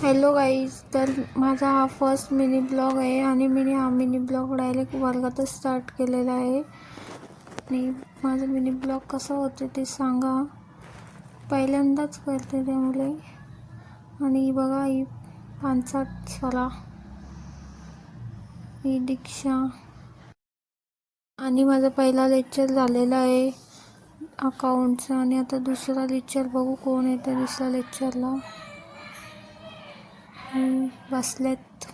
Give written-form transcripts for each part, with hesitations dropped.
Hello guys, तर माझा हा फर्स्ट मिनी ब्लॉग आहे आणि मी हा मिनी ब्लॉग डायरेक्ट वर्गातच स्टार्ट केलेला आहे. आणि माझा मिनी ब्लॉग कसा होते ते सांगा. पहिल्यांदाच करते त्यामुळे. आणि बघा ही 5-7 साला ही दीक्षा. आणि माझा पहिला लेक्चर झालेला आहे अकाउंटचा आणि आता दुसरा लेक्चर बघू कोण येतं दुसऱ्या लेक्चरला. बसलेत.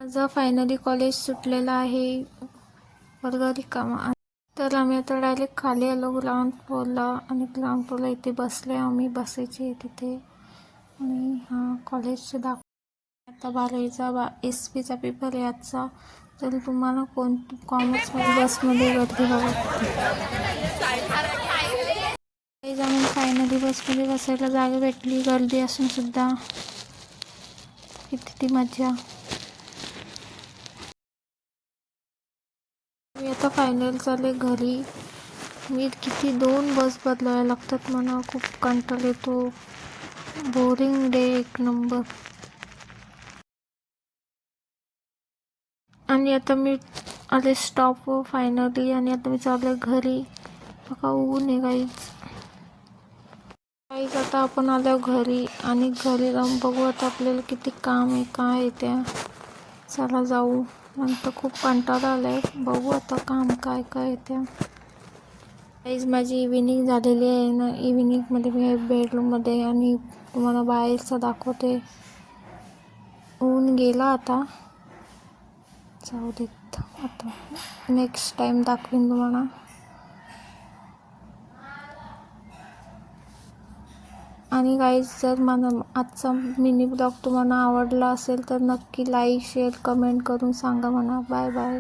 माझं फायनली कॉलेज सुटलेलं आहे. वर्ग रिकामा. तर आम्ही आता डायरेक्ट खाली आलो ग्राउंड फ्लोअरला आणि ग्राउंड फ्लोअरला इथे बसले आम्ही बसायचे तिथे. आणि हा कॉलेजचे आता 12वीचा SP चा पेपर आहे आजचा. तर तुम्हाला कॉमर्समध्ये बसमध्ये गर्दी आम्ही फायनली बसमध्ये बसायला जागा भेटली. गर्दी असून सुद्धा किती ती मजा. मी आता फायनल चालले घरी. मी किती 2 बस बदलाव्या लागतात मला. खूप कंटाळा येतो. बोरिंग डे एक नंबर. आणि आता मी आले स्टॉपवर फायनली आणि आता मी चालले घरी. बघा ऊन आहे गाईज. आता आपण आलो घरी आणि घरी जाऊन बघू आता आपल्याला किती काम आहे काय आहे त्या. चला जाऊ. नंतर खूप कंटाळा आलाय. बघू आता काम काय काय त्या. गाईज माझी इव्हिनिंग झालेली आहे ना. इव्हिनिंगमध्ये मी बेडरूममध्ये आणि तुम्हाला बाहेरचं दाखवते. ऊन गेला आता. जाऊ देत आता नेक्स्ट टाइम दाखवीन तुम्हाला. आणि गाईज जर मला आजचा मिनी ब्लॉग तुम्हाला आवडला असेल तर नक्की लाईक शेअर कमेंट करून सांगा म्हणा. Bye bye.